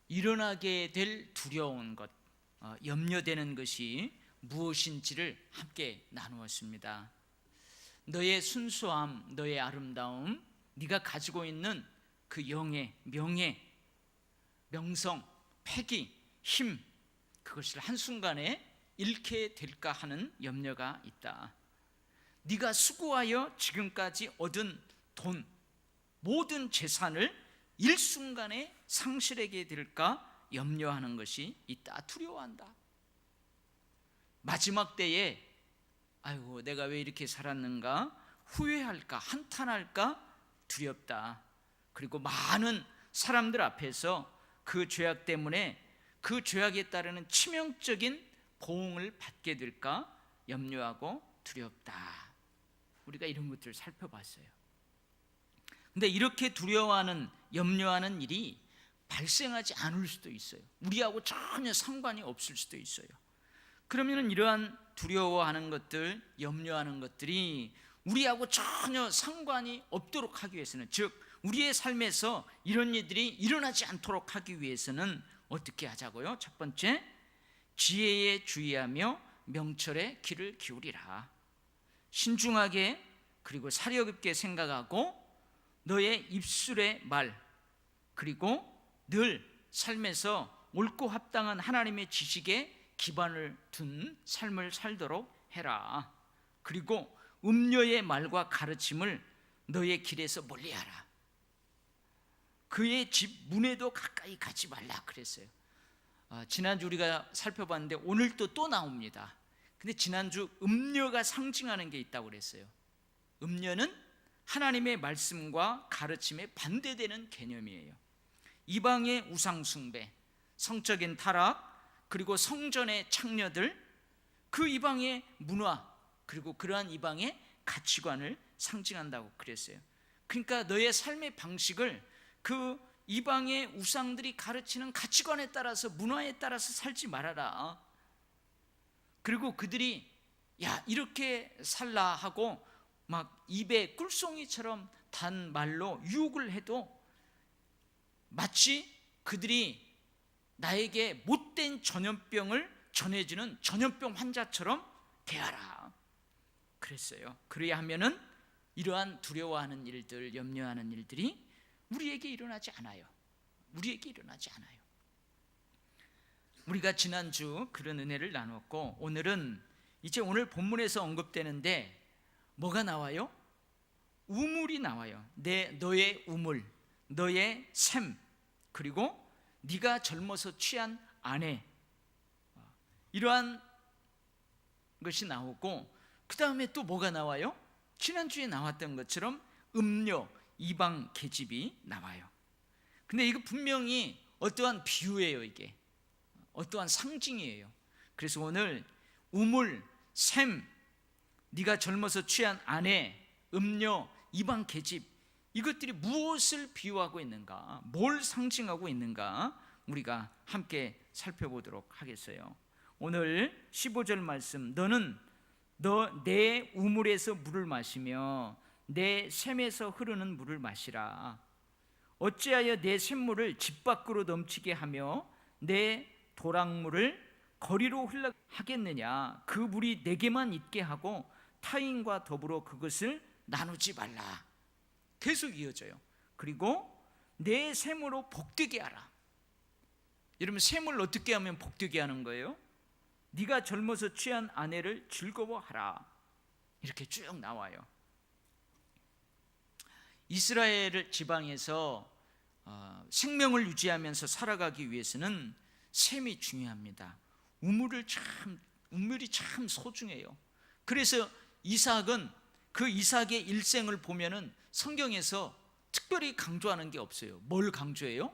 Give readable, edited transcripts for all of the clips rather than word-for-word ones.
일어나게 될 두려운 것, 염려되는 것이 무엇인지를 함께 나누었습니다. 너의 순수함, 너의 아름다움, 네가 가지고 있는 그 영예, 명예, 명성, 패기, 힘, 그것을 한순간에 잃게 될까 하는 염려가 있다. 네가 수고하여 지금까지 얻은 돈, 모든 재산을 일순간에 상실하게 될까 염려하는 것이 있다. 두려워한다. 마지막 때에 아이고 내가 왜 이렇게 살았는가 후회할까, 한탄할까 두렵다. 그리고 많은 사람들 앞에서 그 죄악 때문에 그 죄악에 따르는 치명적인 보응을 받게 될까 염려하고 두렵다. 우리가 이런 것들을 살펴봤어요. 근데 이렇게 두려워하는, 염려하는 일이 발생하지 않을 수도 있어요. 우리하고 전혀 상관이 없을 수도 있어요. 그러면 이러한 두려워하는 것들, 염려하는 것들이 우리하고 전혀 상관이 없도록 하기 위해서는, 즉 우리의 삶에서 이런 일들이 일어나지 않도록 하기 위해서는 어떻게 하자고요? 첫 번째, 지혜에 주의하며 명철에 귀를 기울이라. 신중하게 그리고 사려 깊게 생각하고 너의 입술의 말, 그리고 늘 삶에서 옳고 합당한 하나님의 지식에 기반을 둔 삶을 살도록 해라. 그리고 음녀의 말과 가르침을 너의 길에서 멀리하라. 그의 집 문에도 가까이 가지 말라 그랬어요. 지난주 우리가 살펴봤는데 오늘 또 나옵니다. 근데 지난주 음녀가 상징하는 게 있다고 그랬어요. 음녀는 하나님의 말씀과 가르침에 반대되는 개념이에요. 이방의 우상 숭배, 성적인 타락, 그리고 성전의 창녀들, 그 이방의 문화, 그리고 그러한 이방의 가치관을 상징한다고 그랬어요. 그러니까 너의 삶의 방식을 그 이방의 우상들이 가르치는 가치관에 따라서, 문화에 따라서 살지 말아라. 그리고 그들이 야 이렇게 살라 하고 막 입에 꿀송이처럼 단 말로 유혹을 해도 마치 그들이 나에게 못된 전염병을 전해주는 전염병 환자처럼 대하라 그랬어요. 그래야 하면은 이러한 두려워하는 일들, 염려하는 일들이 우리에게 일어나지 않아요. 우리에게 일어나지 않아요. 우리가 지난주 그런 은혜를 나눴고, 오늘은 이제 오늘 본문에서 언급되는데 뭐가 나와요? 우물이 나와요. 너의 우물, 너의 샘, 그리고 네가 젊어서 취한 아내, 이러한 것이 나오고, 그 다음에 또 뭐가 나와요? 지난주에 나왔던 것처럼 음료, 이방 계집이 나와요. 근데 이거 분명히 어떠한 비유예요. 이게 어떠한 상징이에요. 그래서 오늘 우물, 샘, 네가 젊어서 취한 아내, 음료, 이방 계집, 이것들이 무엇을 비유하고 있는가, 뭘 상징하고 있는가 우리가 함께 살펴보도록 하겠어요. 오늘 15절 말씀, 너는 내 우물에서 물을 마시며 내 샘에서 흐르는 물을 마시라. 어찌하여 내 샘물을 집 밖으로 넘치게 하며 내 도랑물을 거리로 흘러하겠느냐. 그 물이 내게만 있게 하고 타인과 더불어 그것을 나누지 말라. 계속 이어져요. 그리고 내 샘으로 복되게 하라. 여러분, 샘을 어떻게 하면 복되게 하는 거예요? 네가 젊어서 취한 아내를 즐거워하라. 이렇게 쭉 나와요. 이스라엘 지방에서 생명을 유지하면서 살아가기 위해서는 샘이 중요합니다. 우물이 참 소중해요. 그래서 이삭은 그 이삭의 일생을 보면은 성경에서 특별히 강조하는 게 없어요. 뭘 강조해요?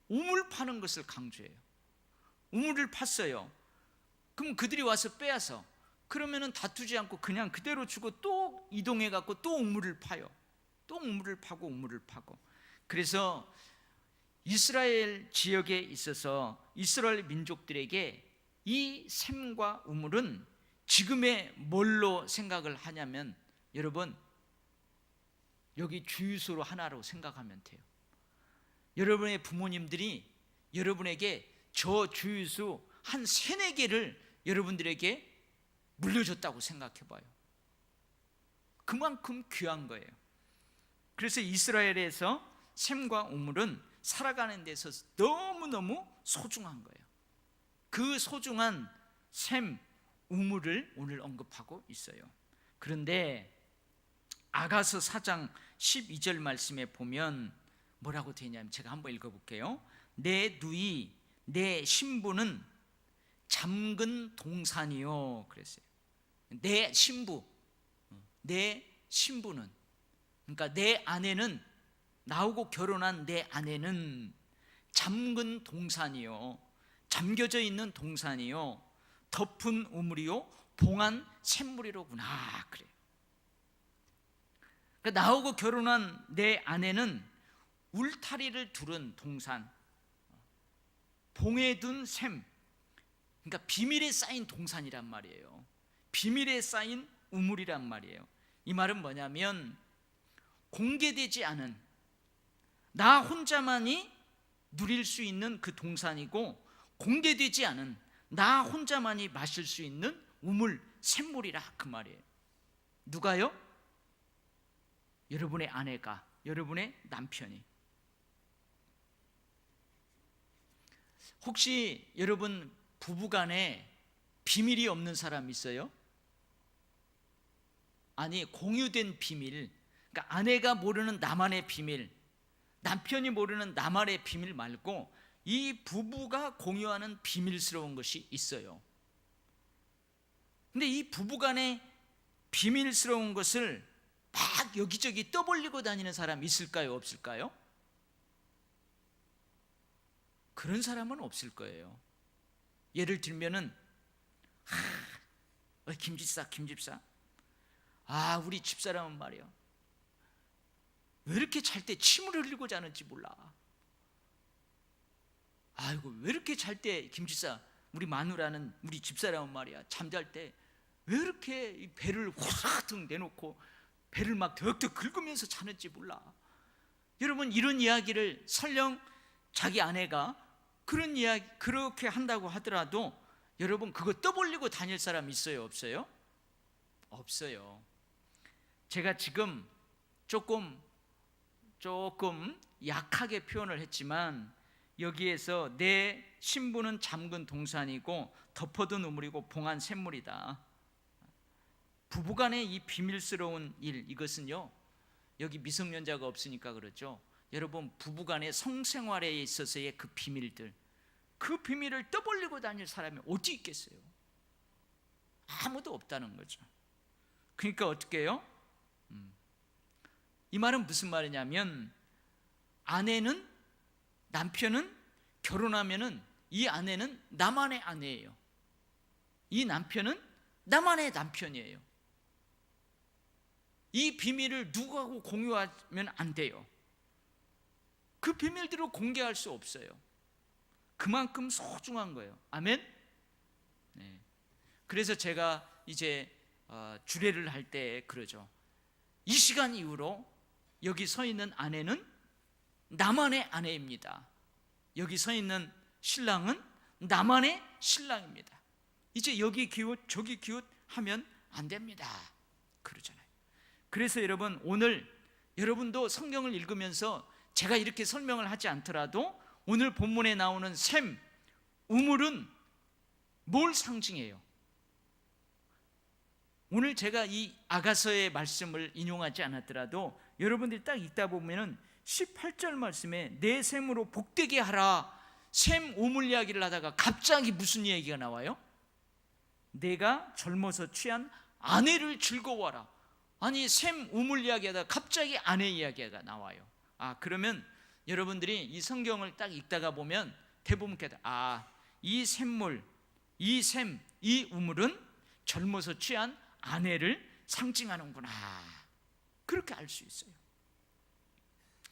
우물 파는 것을 강조해요. 우물을 팠어요. 그럼 그들이 와서 빼앗아. 그러면은 다투지 않고 그냥 그대로 주고 또 이동해 갖고 또 우물을 파요. 또 우물을 파고 우물을 파고. 그래서 이스라엘 지역에 있어서 이스라엘 민족들에게 이 샘과 우물은 지금의 뭘로 생각을 하냐면, 여러분 여기 주유소로 하나로 생각하면 돼요. 여러분의 부모님들이 여러분에게 저 주유수 한 3-4개를 여러분들에게 물려줬다고 생각해 봐요. 그만큼 귀한 거예요. 그래서 이스라엘에서 셈과 우물은 살아가는 데서 너무너무 소중한 거예요. 그 소중한 셈, 우물을 오늘 언급하고 있어요. 그런데 아가서 4장 12절 말씀에 보면 뭐라고 되냐면, 제가 한번 읽어볼게요. 내 누이, 내 신부는 잠근 동산이요 그랬어요. 내 신부, 내 신부는, 그러니까 내 아내는, 나하고 결혼한 내 아내는 잠근 동산이요, 잠겨져 있는 동산이요, 덮은 우물이요, 봉한 샘물이로구나 그래요. 그러니까 나하고 결혼한 내 아내는 울타리를 두른 동산, 봉에 둔 샘, 그러니까 비밀에 쌓인 동산이란 말이에요. 비밀에 쌓인 우물이란 말이에요. 이 말은 뭐냐면, 공개되지 않은, 나 혼자만이 누릴 수 있는 그 동산이고, 공개되지 않은, 나 혼자만이 마실 수 있는 우물, 샘물이라 그 말이에요. 누가요? 여러분의 아내가, 여러분의 남편이. 혹시 여러분 부부간에 비밀이 없는 사람 있어요? 아니, 공유된 비밀, 그러니까 아내가 모르는 나만의 비밀, 남편이 모르는 나만의 비밀 말고 이 부부가 공유하는 비밀스러운 것이 있어요. 근데 이 부부간의 비밀스러운 것을 막 여기저기 떠벌리고 다니는 사람 있을까요? 없을까요? 그런 사람은 없을 거예요. 예를 들면은, 김집사, 우리 집사람은 말이야, 왜 이렇게 잘 때 침을 흘리고 자는지 몰라. 아이고, 왜 이렇게 잘 때 김집사, 우리 마누라는, 우리 집사람은 말이야, 잠잘 때 왜 이렇게 배를 후라둥 내놓고 배를 막 덕덕 긁으면서 자는지 몰라. 여러분, 이런 이야기를 설령 자기 아내가 그런 이야기 그렇게 한다고 하더라도 여러분 그거 떠벌리고 다닐 사람 있어요, 없어요? 없어요. 제가 지금 조금 약하게 표현을 했지만, 여기에서 내 신부는 잠근 동산이고 덮어둔 우물이고 봉한 샘물이다. 부부간의 이 비밀스러운 일, 이것은요, 여기 미성년자가 없으니까 그렇죠. 여러분, 부부간의 성생활에 있어서의 그 비밀들, 그 비밀을 떠벌리고 다닐 사람이 어디 있겠어요? 아무도 없다는 거죠. 그러니까 어떻게 해요? 이 말은 무슨 말이냐면, 아내는, 남편은 결혼하면은 이 아내는 나만의 아내예요. 이 남편은 나만의 남편이에요. 이 비밀을 누구하고 공유하면 안 돼요. 그 비밀들을 공개할 수 없어요. 그만큼 소중한 거예요. 아멘? 네. 그래서 제가 이제 주례를 할 때 그러죠. 이 시간 이후로 여기 서 있는 아내는 나만의 아내입니다. 여기 서 있는 신랑은 나만의 신랑입니다. 이제 여기 기웃 저기 기웃 하면 안 됩니다. 그러잖아요. 그래서 여러분, 오늘 여러분도 성경을 읽으면서 제가 이렇게 설명을 하지 않더라도 오늘 본문에 나오는 셈, 우물은 뭘 상징해요? 오늘 제가 이 아가서의 말씀을 인용하지 않았더라도 여러분들이 딱 읽다 보면은 18절 말씀에 내 셈으로 복되게 하라, 셈 우물 이야기를 하다가 갑자기 무슨 이야기가 나와요? 내가 젊어서 취한 아내를 즐거워하라. 아니, 셈 우물 이야기하다가 갑자기 아내 이야기가 나와요. 그러면 여러분들이 이 성경을 딱 읽다가 보면 대부분 이 샘물, 이 셈, 이 우물은 젊어서 취한 아내를 상징하는구나, 그렇게 알 수 있어요.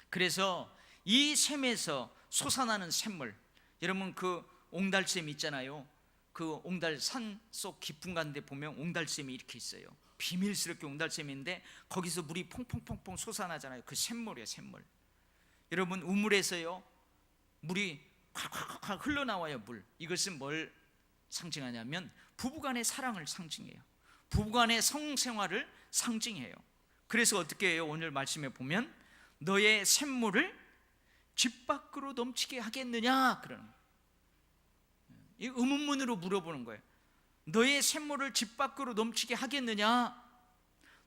그래서 이 셈에서 솟아나는 샘물, 여러분 그 옹달샘 있잖아요. 그 옹달 산속 깊은 가운데 보면 옹달샘이 이렇게 있어요. 비밀스럽게 옹달샘인데 거기서 물이 퐁퐁퐁퐁 솟아나잖아요. 그 샘물이에요, 샘물. 여러분, 우물에서요 물이 콸콸콸 흘러나와요. 물. 이것은 뭘 상징하냐면 부부간의 사랑을 상징해요. 부부간의 성생활을 상징해요. 그래서 어떻게 해요? 오늘 말씀에 보면 너의 샘물을 집 밖으로 넘치게 하겠느냐 그러는 거예요. 이 의문문으로 물어보는 거예요. 너의 샘물을 집 밖으로 넘치게 하겠느냐?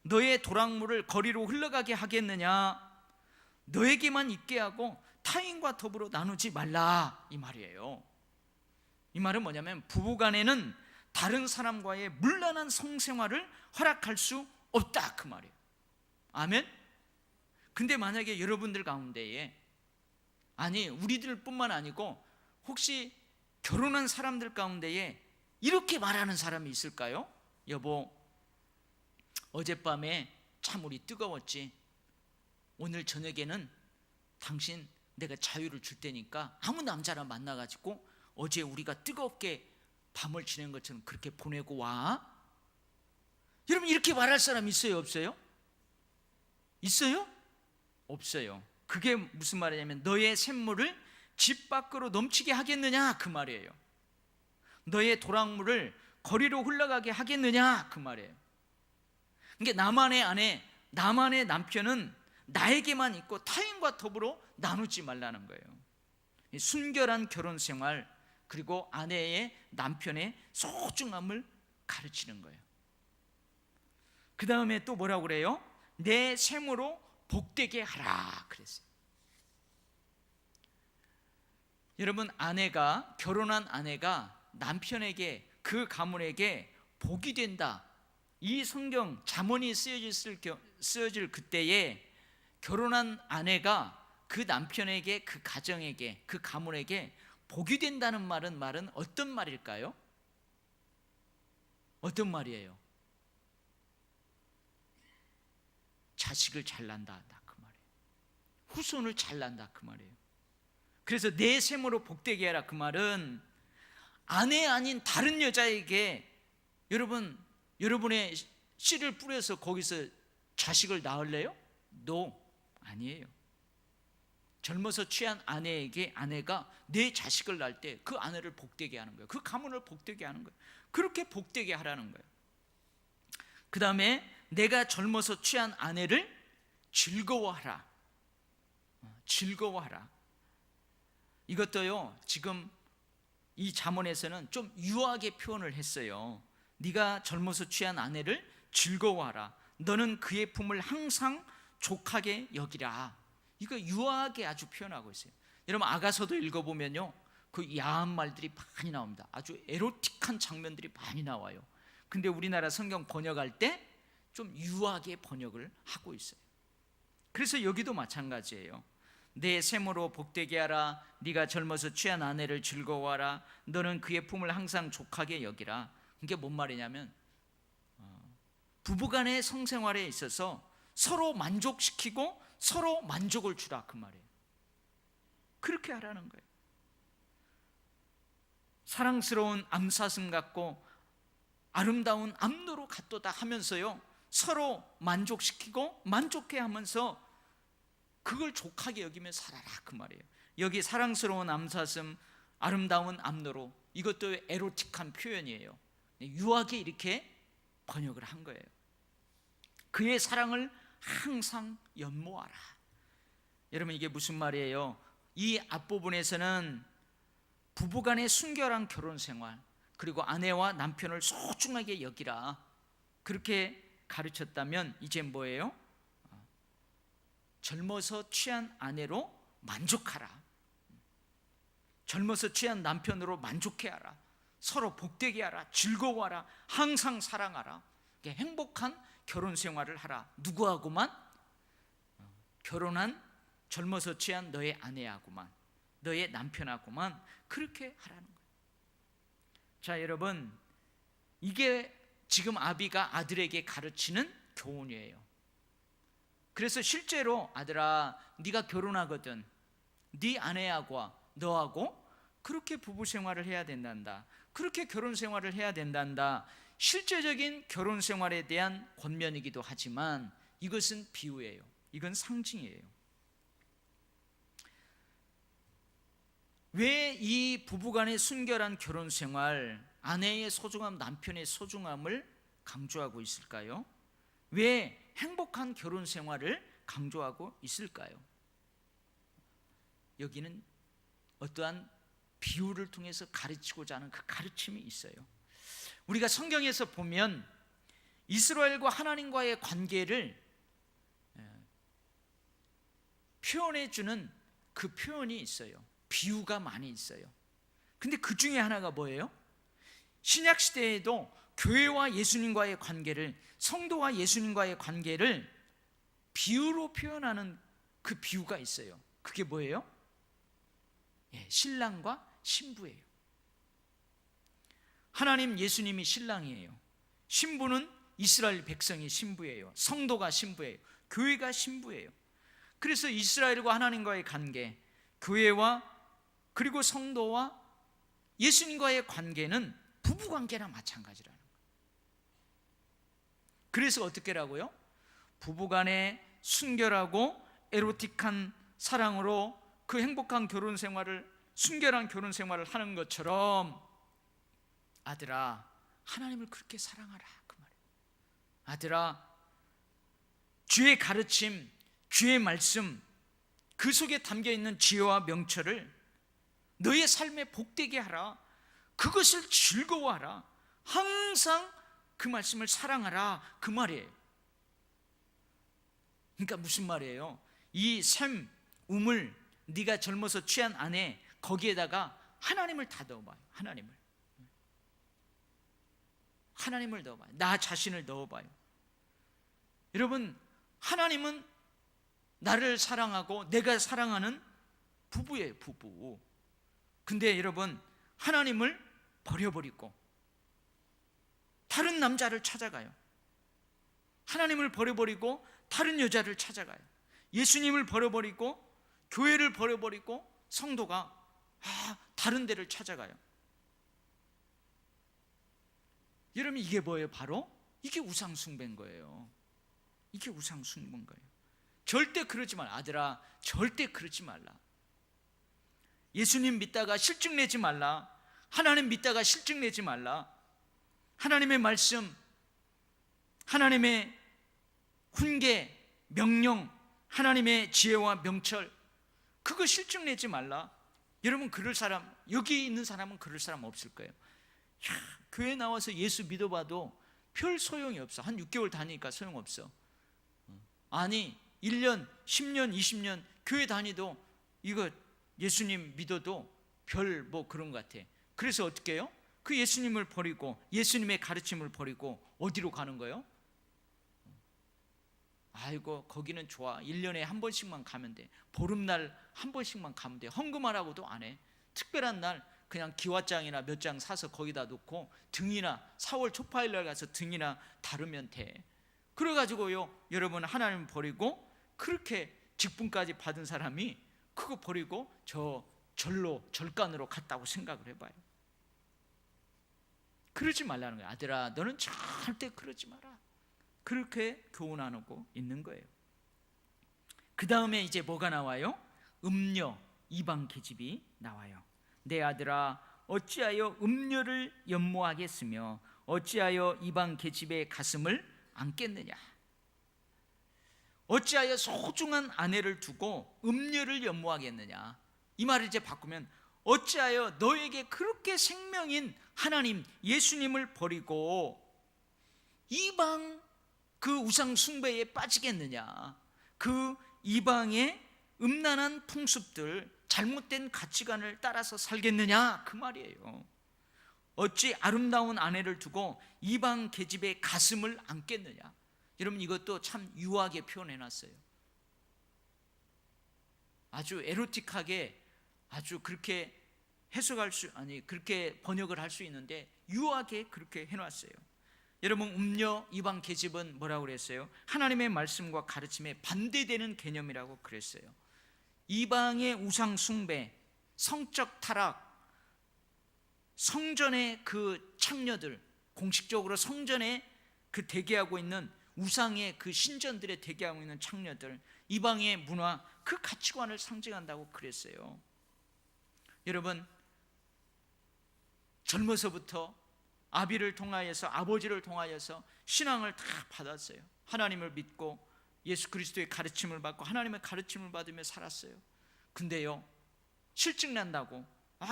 너의 도랑물을 거리로 흘러가게 하겠느냐? 너에게만 있게 하고 타인과 더불어 나누지 말라, 이 말이에요. 이 말은 뭐냐면 부부간에는 다른 사람과의 문란한 성생활을 허락할 수 없다, 그 말이에요. 아멘? 근데 만약에 여러분들 가운데에, 아니 우리들 뿐만 아니고 혹시 결혼한 사람들 가운데에 이렇게 말하는 사람이 있을까요? 여보, 어젯밤에 참 우리 뜨거웠지. 오늘 저녁에는 당신 내가 자유를 줄 테니까 아무 남자랑 만나가지고 어제 우리가 뜨겁게 밤을 지낸 것처럼 그렇게 보내고 와. 여러분, 이렇게 말할 사람 있어요, 없어요? 있어요? 없어요. 그게 무슨 말이냐면 너의 샘물을 집 밖으로 넘치게 하겠느냐, 그 말이에요. 너의 도랑물을 거리로 흘러가게 하겠느냐, 그 말이에요. 그러니까 나만의 아내, 나만의 남편은 나에게만 있고 타인과 더불어 나누지 말라는 거예요. 순결한 결혼 생활, 그리고 아내의, 남편의 소중함을 가르치는 거예요. 그 다음에 또 뭐라고 그래요? 내 샘으로 복되게 하라 그랬어요. 여러분, 아내가, 결혼한 아내가 남편에게, 그 가문에게 복이 된다, 이 성경 잠언이 쓰여질 그때에 결혼한 아내가 그 남편에게, 그 가정에게, 그 가문에게 복이 된다는 말은 어떤 말일까요? 어떤 말이에요? 자식을 잘 낳는다, 그 말이에요. 후손을 잘 낳는다, 그 말이에요. 그래서 내 샘으로 복되게 하라, 그 말은 아내 아닌 다른 여자에게 여러분의 씨를 뿌려서 거기서 자식을 낳을래요? No, 아니에요. 젊어서 취한 아내에게 아내가 내 자식을 낳을 때 그 아내를 복되게 하는 거예요. 그 가문을 복되게 하는 거예요. 그렇게 복되게 하라는 거예요. 그 다음에 내가 젊어서 취한 아내를 즐거워하라. 즐거워하라. 이것도요, 지금 이 잠언에서는 좀 유하게 표현을 했어요. 네가 젊어서 취한 아내를 즐거워하라. 너는 그의 품을 항상 족하게 여기라. 이거 유하게 아주 표현하고 있어요. 여러분, 아가서도 읽어보면요, 그 야한 말들이 많이 나옵니다. 아주 에로틱한 장면들이 많이 나와요. 근데 우리나라 성경 번역할 때 좀 유하게 번역을 하고 있어요. 그래서 여기도 마찬가지예요. 내 샘으로 복되게 하라. 네가 젊어서 취한 아내를 즐거워하라. 너는 그의 품을 항상 족하게 여기라. 이게 뭔 말이냐면 부부간의 성생활에 있어서 서로 만족시키고 서로 만족을 주라, 그 말이에요. 그렇게 하라는 거예요. 사랑스러운 암사슴 같고 아름다운 암노로 같도다 하면서요, 서로 만족시키고 만족해 하면서 그걸 족하게 여기며 살아라, 그 말이에요. 여기 사랑스러운 암사슴, 아름다운 암노로, 이것도 에로틱한 표현이에요. 유하게 이렇게 번역을 한 거예요. 그의 사랑을 항상 연모하라. 여러분, 이게 무슨 말이에요? 이 앞부분에서는 부부간의 순결한 결혼 생활, 그리고 아내와 남편을 소중하게 여기라, 그렇게 가르쳤다면 이제 뭐예요? 젊어서 취한 아내로 만족하라. 젊어서 취한 남편으로 만족해하라. 서로 복되게 하라. 즐거워하라. 항상 사랑하라. 행복한 결혼 생활을 하라. 누구하고만? 결혼한 젊어서 취한 너의 아내하고만, 너의 남편하고만 그렇게 하라는 거예요. 자, 여러분, 이게 지금 아비가 아들에게 가르치는 교훈이에요. 그래서 실제로 아들아, 네가 결혼하거든 네 아내하고 너하고 그렇게 부부 생활을 해야 된단다. 그렇게 결혼 생활을 해야 된단다. 실제적인 결혼 생활에 대한 권면이기도 하지만 이것은 비유예요. 이건 상징이에요. 왜 이 부부간의 순결한 결혼 생활, 아내의 소중함, 남편의 소중함을 강조하고 있을까요? 왜 행복한 결혼 생활을 강조하고 있을까요? 여기는 어떠한 비유를 통해서 가르치고자 하는 그 가르침이 있어요. 우리가 성경에서 보면 이스라엘과 하나님과의 관계를 표현해 주는 그 표현이 있어요. 비유가 많이 있어요. 근데 그 중에 하나가 뭐예요? 신약 시대에도 교회와 예수님과의 관계를, 성도와 예수님과의 관계를 비유로 표현하는 그 비유가 있어요. 그게 뭐예요? 신랑과 신부예요. 하나님 예수님이 신랑이에요. 신부는 이스라엘 백성이 신부예요. 성도가 신부예요. 교회가 신부예요. 그래서 이스라엘과 하나님과의 관계, 교회와 그리고 성도와 예수님과의 관계는 부부관계나 마찬가지라는 거예요. 그래서 어떻게라고요? 부부간의 순결하고 에로틱한 사랑으로 그 행복한 결혼 생활을, 순결한 결혼 생활을 하는 것처럼 아들아 하나님을 그렇게 사랑하라, 그 말이에요. 아들아 주의 가르침, 주의 말씀, 그 속에 담겨있는 지혜와 명철을 너의 삶에 복되게 하라. 그것을 즐거워하라. 항상 그 말씀을 사랑하라, 그 말이에요. 그러니까 무슨 말이에요? 이 샘, 우물, 네가 젊어서 취한 아내, 거기에다가 하나님을 다 넣어봐요. 하나님을 넣어봐요. 나 자신을 넣어봐요. 여러분, 하나님은 나를 사랑하고 내가 사랑하는 부부예요, 부부. 근데 여러분, 하나님을 버려버리고 다른 남자를 찾아가요. 하나님을 버려버리고 다른 여자를 찾아가요. 예수님을 버려버리고 교회를 버려버리고 성도가 다른 데를 찾아가요. 여러분, 이게 뭐예요? 바로 이게 우상숭배인 거예요. 이게 우상숭배인 거예요. 절대 그러지 말라. 아들아, 절대 그러지 말라. 예수님 믿다가 실증 내지 말라. 하나님 믿다가 실증 내지 말라. 하나님의 말씀, 하나님의 훈계, 명령, 하나님의 지혜와 명철, 그거 실증 내지 말라. 여러분, 그럴 사람, 여기 있는 사람은 그럴 사람 없을 거예요. 교회 나와서 예수 믿어봐도 별 소용이 없어. 한 6개월 다니니까 소용없어. 아니 1년, 10년, 20년 교회 다니도 이거 예수님 믿어도 별 뭐 그런 것 같아. 그래서 어떻게 해요? 그 예수님을 버리고 예수님의 가르침을 버리고 어디로 가는 거예요? 아이고 거기는 좋아. 1년에 한 번씩만 가면 돼. 보름날 한 번씩만 가면 돼. 헌금하라고도 안 해. 특별한 날 그냥 기와장이나 몇 장 사서 거기다 놓고 등이나 4월 초파일날 가서 등이나 다루면 돼. 그래가지고요, 여러분, 하나님 버리고 그렇게 직분까지 받은 사람이 그거 버리고 저 절간으로 갔다고 생각을 해봐요. 그러지 말라는 거야. 아들아, 너는 절대 그러지 마라. 그렇게 교훈하고 있는 거예요. 그 다음에 이제 뭐가 나와요? 음녀, 이방 계집이 나와요. 내 아들아, 어찌하여 음녀를 연모하겠으며 어찌하여 이방 계집의 가슴을 안겠느냐. 어찌하여 소중한 아내를 두고 음녀를 연모하겠느냐. 이 말을 이제 바꾸면 어찌하여 너에게 그렇게 생명인 하나님 예수님을 버리고 이방 그 우상 숭배에 빠지겠느냐. 그 이방의 음란한 풍습들, 잘못된 가치관을 따라서 살겠느냐, 그 말이에요. 어찌 아름다운 아내를 두고 이방 계집의 가슴을 안겠느냐. 여러분, 이것도 참 유하게 표현해놨어요. 아주 에로틱하게, 아주 그렇게 해석할 수, 아니 그렇게 번역을 할 수 있는데 유하게 그렇게 해놨어요. 여러분, 음녀 이방 계집은 뭐라고 그랬어요? 하나님의 말씀과 가르침에 반대되는 개념이라고 그랬어요. 이방의 우상 숭배, 성적 타락, 성전의 그 창녀들, 공식적으로 성전에 그 대기하고 있는 우상의 그 신전들에 대기하고 있는 창녀들, 이방의 문화, 그 가치관을 상징한다고 그랬어요. 여러분, 젊어서부터 아비를 통하여서, 아버지를 통하여서 신앙을 다 받았어요. 하나님을 믿고 예수 그리스도의 가르침을 받고 하나님의 가르침을 받으며 살았어요. 근데요, 실증 난다고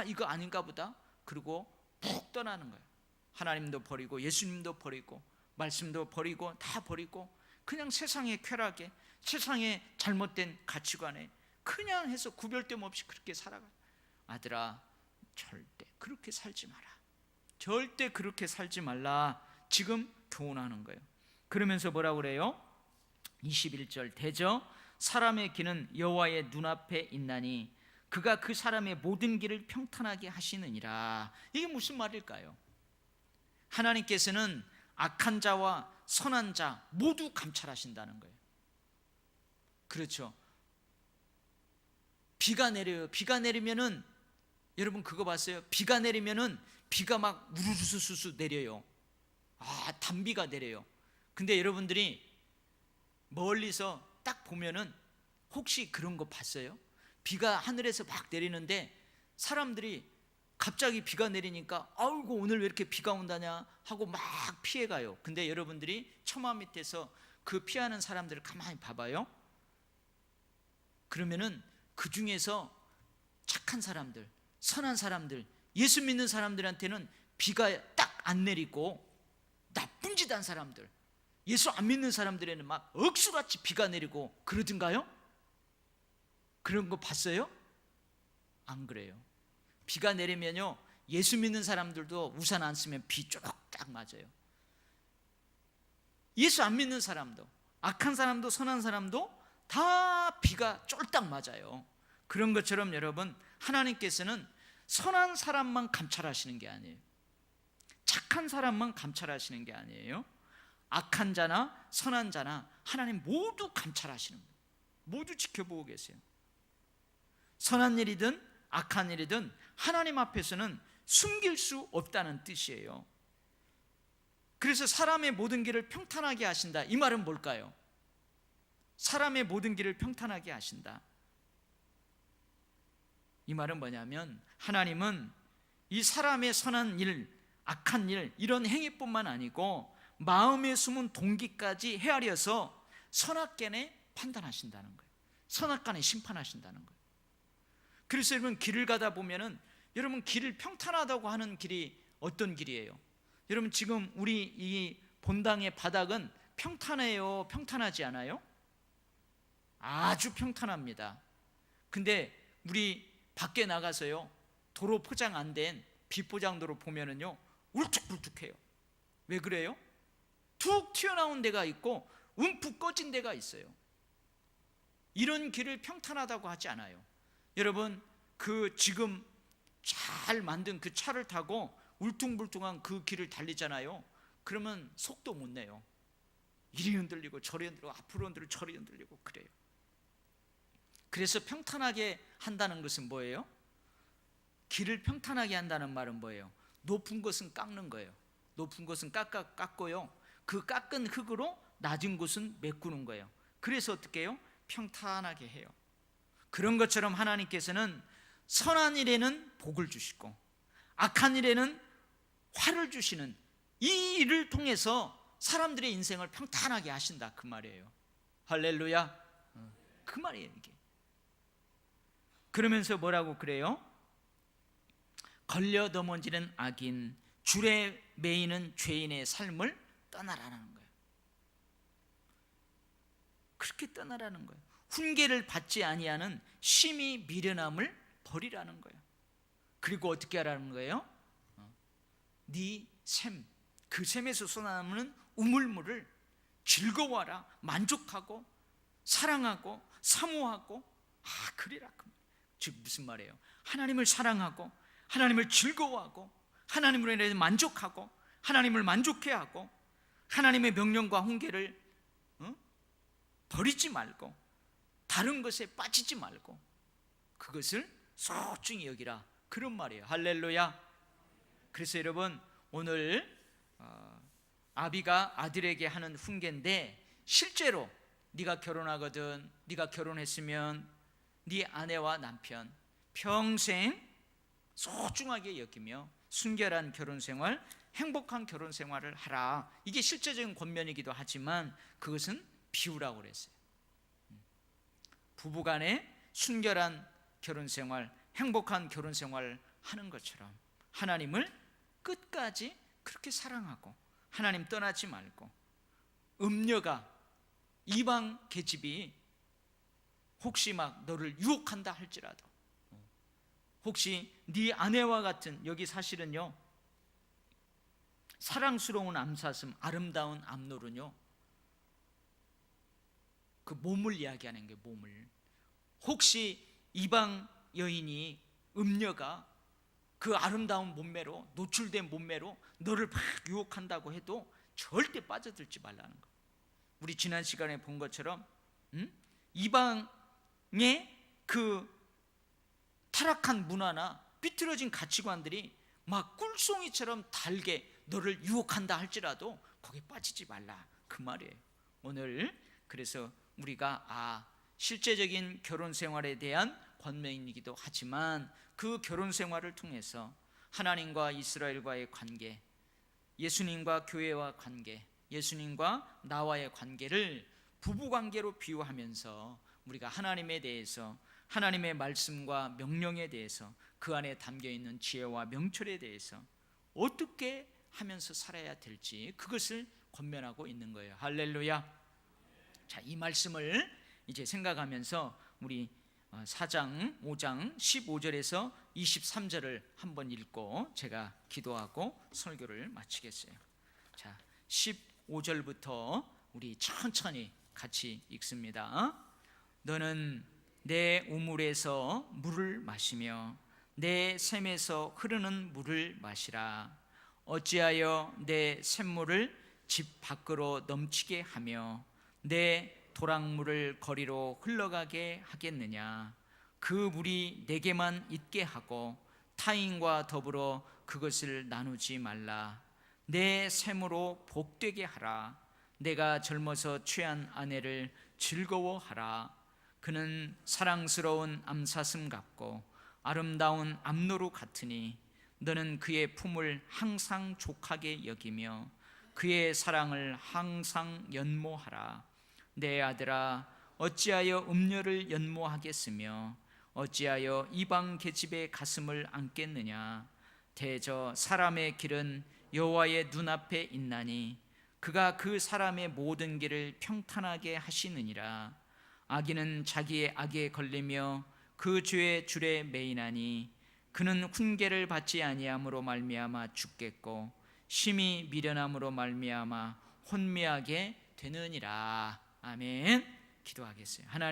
이거 아닌가 보다, 그리고 푹 떠나는 거예요. 하나님도 버리고 예수님도 버리고 말씀도 버리고 다 버리고 그냥 세상의 쾌락에, 세상의 잘못된 가치관에 그냥 해서 구별됨 없이 그렇게 살아가요. 아들아, 절대 그렇게 살지 마라. 절대 그렇게 살지 말라. 지금 교훈하는 거예요. 그러면서 뭐라고 그래요? 21절, 대저 사람의 길은 여호와의 눈앞에 있나니 그가 그 사람의 모든 길을 평탄하게 하시느니라. 이게 무슨 말일까요? 하나님께서는 악한 자와 선한 자 모두 감찰하신다는 거예요. 그렇죠. 비가 내려요. 비가 내리면은, 여러분 그거 봤어요? 비가 내리면은 비가 막 우르르스스 내려요. 단비가 내려요. 근데 여러분들이 멀리서 딱 보면은 혹시 그런 거 봤어요? 비가 하늘에서 막 내리는데 사람들이 갑자기 비가 내리니까 아이고 오늘 왜 이렇게 비가 온다냐 하고 막 피해가요. 근데 여러분들이 처마 밑에서 그 피하는 사람들을 가만히 봐봐요. 그러면은 그 중에서 착한 사람들, 선한 사람들, 예수 믿는 사람들한테는 비가 딱 안 내리고, 나쁜 짓 한 사람들, 예수 안 믿는 사람들에는 막 억수같이 비가 내리고 그러던가요? 그런 거 봤어요? 안 그래요. 비가 내리면요, 예수 믿는 사람들도 우산 안 쓰면 비 쪼록딱 맞아요. 예수 안 믿는 사람도, 악한 사람도 선한 사람도 다 비가 쫄딱 맞아요. 그런 것처럼 여러분, 하나님께서는 선한 사람만 감찰하시는 게 아니에요. 착한 사람만 감찰하시는 게 아니에요. 악한 자나 선한 자나 하나님 모두 감찰하시는 거예요. 모두 지켜보고 계세요. 선한 일이든 악한 일이든 하나님 앞에서는 숨길 수 없다는 뜻이에요. 그래서 사람의 모든 길을 평탄하게 하신다. 이 말은 뭘까요? 사람의 모든 길을 평탄하게 하신다. 이 말은 뭐냐면, 하나님은 이 사람의 선한 일, 악한 일, 이런 행위뿐만 아니고 마음에 숨은 동기까지 헤아려서 선악간에 판단하신다는 거예요. 선악간에 심판하신다는 거예요. 그래서 여러분, 길을 가다 보면은, 여러분 길을 평탄하다고 하는 길이 어떤 길이에요? 여러분 지금 우리 이 본당의 바닥은 평탄해요? 평탄하지 않아요? 아주 평탄합니다. 근데 우리 밖에 나가서요, 도로 포장 안 된 비포장도로 보면은요, 울쭉불쭉해요. 왜 그래요? 툭 튀어나온 데가 있고 움푹 꺼진 데가 있어요. 이런 길을 평탄하다고 하지 않아요. 여러분, 그 지금 잘 만든 그 차를 타고 울퉁불퉁한 그 길을 달리잖아요. 그러면 속도 못 내요. 이리 흔들리고 저리 흔들리고 앞으로 흔들리고 저리 흔들리고 그래요. 그래서 평탄하게 한다는 것은 뭐예요? 길을 평탄하게 한다는 말은 뭐예요? 높은 것은 깎는 거예요. 높은 것은 깎고요, 그 깎은 흙으로 낮은 곳은 메꾸는 거예요. 그래서 어떻게 해요? 평탄하게 해요. 그런 것처럼 하나님께서는 선한 일에는 복을 주시고 악한 일에는 화를 주시는 이 일을 통해서 사람들의 인생을 평탄하게 하신다, 그 말이에요. 할렐루야. 그 말이에요 이게. 그러면서 뭐라고 그래요? 걸려 넘어지는 악인, 줄에 매이는 죄인의 삶을 떠나라는 거예요. 그렇게 떠나라는 거예요. 훈계를 받지 아니하는 심히 미련함을 버리라는 거예요. 그리고 어떻게 하라는 거예요? 네 샘, 그 샘에서 솟아나는 우물물을 즐거워하라, 만족하고 사랑하고 사모하고 그래라. 즉 무슨 말이에요? 하나님을 사랑하고 하나님을 즐거워하고 하나님으로 인해서 만족하고 하나님을 만족해 하고 하나님의 명령과 훈계를 버리지 말고 다른 것에 빠지지 말고 그것을 소중히 여기라, 그런 말이에요. 할렐루야. 그래서 여러분, 오늘 아비가 아들에게 하는 훈계인데, 실제로 네가 결혼하거든, 네가 결혼했으면 네 아내와 남편 평생 소중하게 여기며 순결한 결혼생활, 행복한 결혼생활을 하라. 이게 실제적인 권면이기도 하지만 그것은 비유라고 그랬어요. 부부간에 순결한 결혼생활, 행복한 결혼생활을 하는 것처럼 하나님을 끝까지 그렇게 사랑하고 하나님 떠나지 말고, 음녀가, 이방 계집이 혹시 막 너를 유혹한다 할지라도, 혹시 네 아내와 같은, 여기 사실은요 사랑스러운 암사슴, 아름다운 암놀은요 그 몸을 이야기하는 게, 몸을, 혹시 이방 여인이, 음녀가 그 아름다운 몸매로, 노출된 몸매로 너를 막 유혹한다고 해도 절대 빠져들지 말라는 거. 우리 지난 시간에 본 것처럼 이방의 그 타락한 문화나 삐뚤어진 가치관들이 막 꿀송이처럼 달게 너를 유혹한다 할지라도 거기에 빠지지 말라, 그 말이에요. 오늘 그래서 우리가 실제적인 결혼 생활에 대한 권면이기도 하지만 그 결혼 생활을 통해서 하나님과 이스라엘과의 관계, 예수님과 교회와 관계, 예수님과 나와의 관계를 부부 관계로 비유하면서 우리가 하나님에 대해서, 하나님의 말씀과 명령에 대해서, 그 안에 담겨있는 지혜와 명철에 대해서 어떻게 하면서 살아야 될지, 그것을 권면하고 있는 거예요. 할렐루야. 자, 이 말씀을 이제 생각하면서 우리 4장 5장 15절에서 23절을 한번 읽고 제가 기도하고 설교를 마치겠어요. 자, 15절부터 우리 천천히 같이 읽습니다. 너는 내 우물에서 물을 마시며 내 샘에서 흐르는 물을 마시라. 어찌하여 내 샘물을 집 밖으로 넘치게 하며 내 도랑물을 거리로 흘러가게 하겠느냐. 그 물이 내게만 있게 하고 타인과 더불어 그것을 나누지 말라. 내 샘으로 복되게 하라. 내가 젊어서 취한 아내를 즐거워하라. 그는 사랑스러운 암사슴 같고 아름다운 암노루 같으니 너는 그의 품을 항상 족하게 여기며 그의 사랑을 항상 연모하라. 내 아들아, 어찌하여 음녀를 연모하겠으며 어찌하여 이방 계집의 가슴을 안겠느냐. 대저 사람의 길은 여호와의 눈앞에 있나니 그가 그 사람의 모든 길을 평탄하게 하시느니라. 악인은 자기의 악에 걸리며 그 죄의 줄에 매이나니 그는 훈계를 받지 아니함으로 말미암아 죽겠고 심히 미련함으로 말미암아 혼미하게 되느니라. 아멘. 기도하겠어요. 하나님